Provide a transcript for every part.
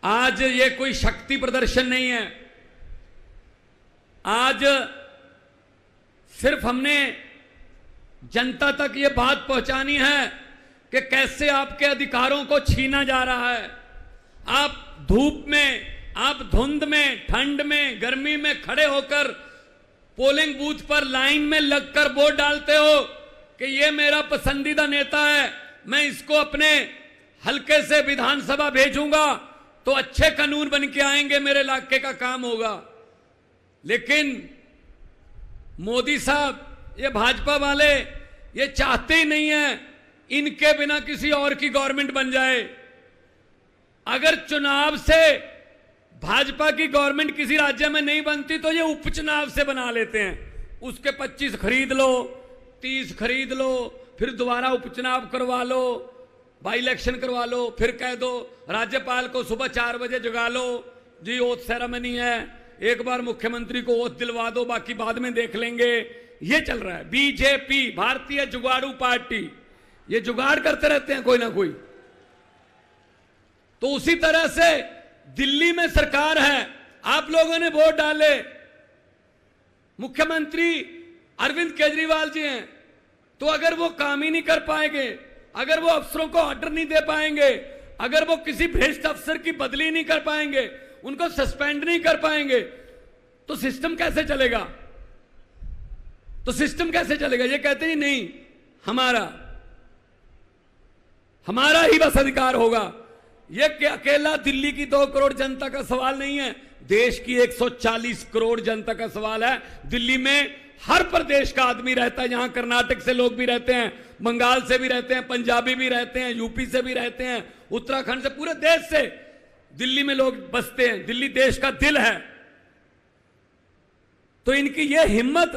आज ये कोई शक्ति प्रदर्शन नहीं है। आज सिर्फ हमने जनता तक ये बात पहुंचानी है कि कैसे आपके अधिकारों को छीना जा रहा है। आप धूप में, आप धुंध में, ठंड में, गर्मी में खड़े होकर पोलिंग बूथ पर लाइन में लगकर वोट डालते हो कि ये मेरा पसंदीदा नेता है, मैं इसको अपने हल्के से विधानसभा भेजूंगा तो अच्छे कानून बन के आएंगे, मेरे इलाके का काम होगा। लेकिन मोदी साहब, ये भाजपा वाले ये चाहते ही नहीं है इनके बिना किसी और की गवर्नमेंट बन जाए। अगर चुनाव से भाजपा की गवर्नमेंट किसी राज्य में नहीं बनती तो ये उपचुनाव से बना लेते हैं। उसके 25 खरीद लो, 30 खरीद लो, फिर दोबारा उपचुनाव करवा लो, बाई इलेक्शन करवा लो, फिर कह दो राज्यपाल को सुबह 4 बजे जगा लो, जी ओथ सेरेमनी है, एक बार मुख्यमंत्री को ओथ दिलवा दो, बाकी बाद में देख लेंगे। ये चल रहा है। बीजेपी, भारतीय जुगाड़ू पार्टी, ये जुगाड़ करते रहते हैं कोई ना कोई। तो उसी तरह से दिल्ली में सरकार है, आप लोगों ने वोट डाले, मुख्यमंत्री अरविंद केजरीवाल जी हैं, तो अगर वो काम ही नहीं कर पाएंगे, अगर वो अफसरों को ऑर्डर नहीं दे पाएंगे, अगर वो किसी भ्रष्ट अफसर की बदली नहीं कर पाएंगे, उनको सस्पेंड नहीं कर पाएंगे, तो सिस्टम कैसे चलेगा? तो सिस्टम कैसे चलेगा? ये कहते ही नहीं, हमारा ही बस अधिकार होगा। ये अकेला दिल्ली की 2 करोड़ जनता का सवाल नहीं है, देश की 140 करोड़ जनता का सवाल है। दिल्ली में हर प्रदेश का आदमी रहता है, यहां कर्नाटक से लोग भी रहते हैं, बंगाल से भी रहते हैं, पंजाबी भी रहते हैं, यूपी से भी रहते हैं, उत्तराखंड से, पूरे देश से दिल्ली में लोग बसते हैं। दिल्ली देश का दिल है। तो इनकी यह हिम्मत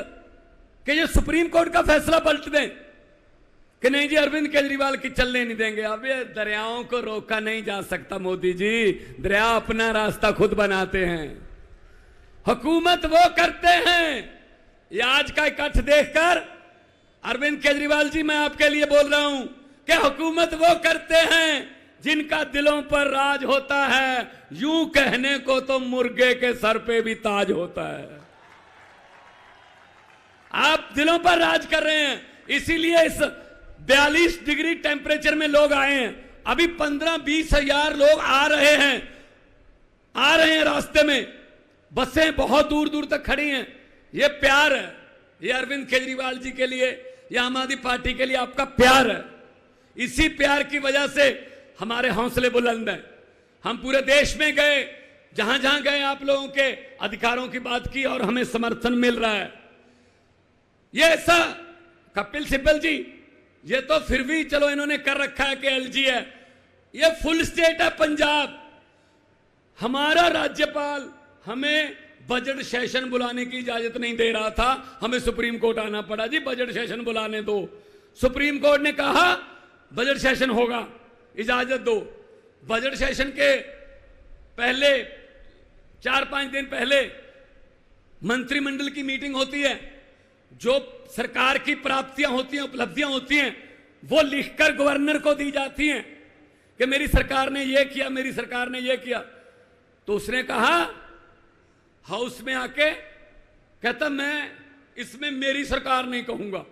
कि ये सुप्रीम कोर्ट का फैसला पलट दें कि नहीं जी अरविंद केजरीवाल की चलने नहीं देंगे। अब ये दरियाओं को रोका नहीं जा सकता मोदी जी, दरिया अपना रास्ता खुद बनाते हैं, हुकूमत वो करते हैं। ये आज का इकट्ठ देखकर अरविंद केजरीवाल जी, मैं आपके लिए बोल रहा हूं कि हुकूमत वो करते हैं जिनका दिलों पर राज होता है। यूं कहने को तो मुर्गे के सर पे भी ताज होता है। आप दिलों पर राज कर रहे हैं, इसीलिए इस 42 डिग्री टेम्परेचर में लोग आए हैं। अभी 15-20 हजार लोग आ रहे हैं रास्ते में, बसें बहुत दूर दूर तक खड़ी हैं। ये प्यार है, ये अरविंद केजरीवाल जी के लिए, ये आम आदमी पार्टी के लिए आपका प्यार है। इसी प्यार की वजह से हमारे हौसले बुलंद हैं। हम पूरे देश में गए, जहां जहां गए आप लोगों के अधिकारों की बात की और हमें समर्थन मिल रहा है। ये ऐसा कपिल सिब्बल जी, ये तो फिर भी चलो इन्होंने कर रखा है कि एलजी है, ये फुल स्टेट है पंजाब। हमारा राज्यपाल हमें बजट सेशन बुलाने की इजाजत नहीं दे रहा था, हमें सुप्रीम कोर्ट आना पड़ा, जी बजट सेशन बुलाने दो। सुप्रीम कोर्ट ने कहा बजट सेशन होगा, इजाजत दो। बजट सेशन के पहले 4-5 दिन पहले मंत्रिमंडल की मीटिंग होती है, जो सरकार की प्राप्तियां होती हैं, उपलब्धियां होती हैं, वो लिखकर गवर्नर को दी जाती हैं कि मेरी सरकार ने ये किया, मेरी सरकार ने ये किया। तो उसने कहा हाउस में आके, कहता मैं इसमें मेरी सरकार नहीं कहूंगा।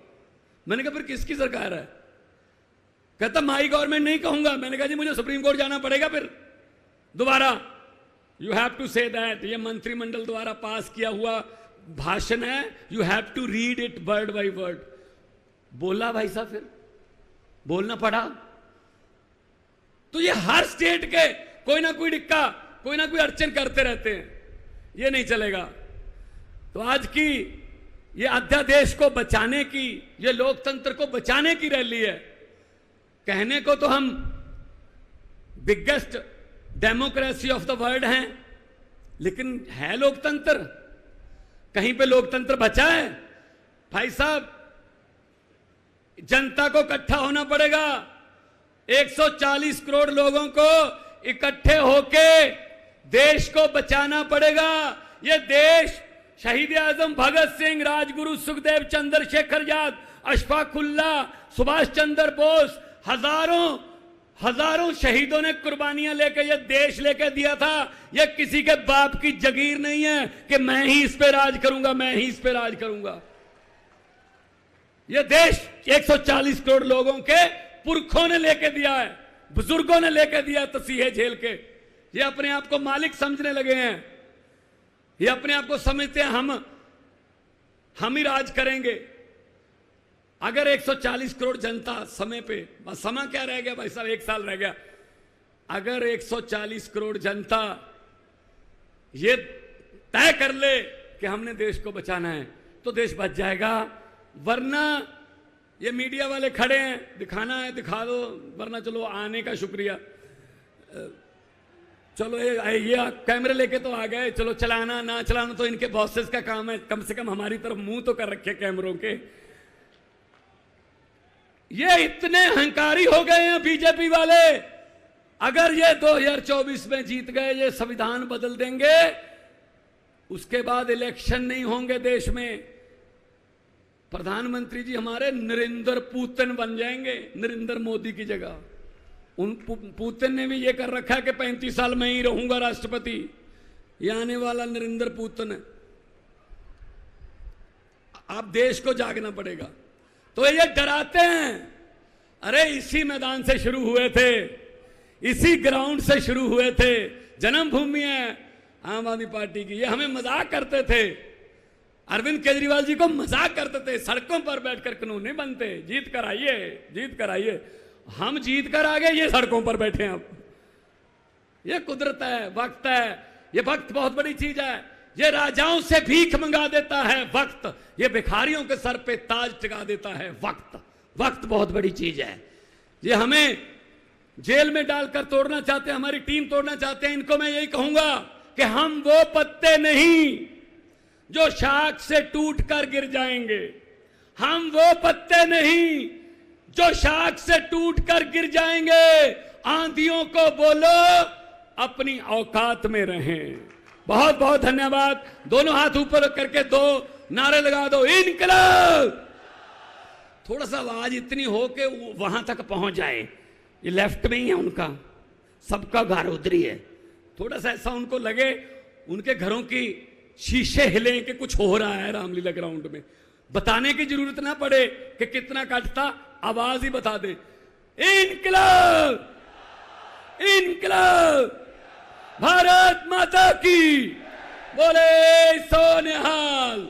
मैंने कहा फिर किसकी सरकार है? कहता माई गवर्नमेंट नहीं कहूंगा। मैंने कहा जी मुझे सुप्रीम कोर्ट जाना पड़ेगा फिर दोबारा। You have to say that, ये मंत्रिमंडल द्वारा पास किया हुआ भाषण है, you have to read it word by word. बोला भाई साहब, फिर बोलना पड़ा। तो ये हर स्टेट के कोई ना कोई डिक्का, कोई ना कोई अड़चन करते रहते हैं, ये नहीं चलेगा। तो आज की ये अध्यादेश को बचाने की, ये लोकतंत्र को बचाने की रैली है। कहने को तो हम biggest democracy of the world हैं, लेकिन है लोकतंत्र? कहीं पे लोकतंत्र बचा है? भाई साहब, जनता को इकट्ठा होना पड़ेगा। 140 करोड़ लोगों को इकट्ठे होके देश को बचाना पड़ेगा। ये देश शहीद आजम भगत सिंह, राजगुरु सुखदेव, चंद्रशेखर आजाद, अशफाकुल्लाह, सुभाष चंद्र बोस, हजारों हजारों शहीदों ने कुर्बानियां लेके ये देश लेके दिया था। ये किसी के बाप की जगीर नहीं है कि मैं ही इस पे राज करूंगा, मैं ही इस पे राज करूंगा। ये देश 140 करोड़ लोगों के पुरखों ने लेके दिया है, बुजुर्गों ने लेके दिया तसीहे झेल के। ये अपने आप को मालिक समझने लगे हैं, ये अपने आप को समझते हैं हम ही राज करेंगे। अगर 140 करोड़ जनता समय पे, बस समय क्या रह गया भाई साहब, 1 साल रह गया। अगर 140 करोड़ जनता ये तय कर ले कि हमने देश को बचाना है तो देश बच जाएगा। वरना ये मीडिया वाले खड़े हैं, दिखाना है दिखा दो, वरना चलो आने का शुक्रिया, चलो ये कैमरे लेके तो आ गए, चलो चलाना ना चलाना तो इनके बॉसेस का काम है, कम से कम हमारी तरफ मुंह तो कर रखे कैमरों के। ये इतने अहंकारी हो गए हैं बीजेपी वाले। अगर ये 2024 में जीत गए, ये संविधान बदल देंगे, उसके बाद इलेक्शन नहीं होंगे देश में, प्रधानमंत्री जी हमारे नरेंद्र पुतिन बन जाएंगे, नरेंद्र मोदी की जगह। उन पुतिन ने भी ये कर रखा है कि 35 साल में ही रहूंगा राष्ट्रपति। ये आने वाला नरेंद्र पुतिन है। आप देश को जागना पड़ेगा। तो ये डराते हैं, अरे इसी मैदान से शुरू हुए थे, इसी ग्राउंड से शुरू हुए थे, जन्मभूमि है आम आदमी पार्टी की। ये हमें मजाक करते थे, अरविंद केजरीवाल जी को मजाक करते थे, सड़कों पर बैठकर कानून नहीं बनते, जीत कर आइए, जीत कर आइए। हम जीत कर आ गए, ये सड़कों पर बैठे हैं अब। ये कुदरत है, वक्त है। ये वक्त बहुत बड़ी चीज है। ये राजाओं से भीख मंगा देता है वक्त, ये भिखारियों के सर पे ताज टिका देता है वक्त। वक्त बहुत बड़ी चीज है। ये हमें जेल में डालकर तोड़ना चाहते हैं, हमारी टीम तोड़ना चाहते हैं। इनको मैं यही कहूंगा कि हम वो पत्ते नहीं जो शाख से टूटकर गिर जाएंगे, हम वो पत्ते नहीं जो शाख से टूटकर गिर जाएंगे। आंधियों को बोलो अपनी औकात में रहें। बहुत बहुत धन्यवाद। दोनों हाथ ऊपर करके दो नारे लगा दो, इनकलाब। थोड़ा सा आवाज इतनी हो कि वहां तक पहुंच जाए। ये लेफ्ट में ही है उनका, सबका घर उधर ही है। थोड़ा सा ऐसा उनको लगे, उनके घरों की शीशे हिले कि कुछ हो रहा है रामलीला ग्राउंड में। बताने की जरूरत ना पड़े कि कितना कटता, आवाज ही बता दे, इनकलाब, इनकलाब। भारत माता की बोले सो निहाल।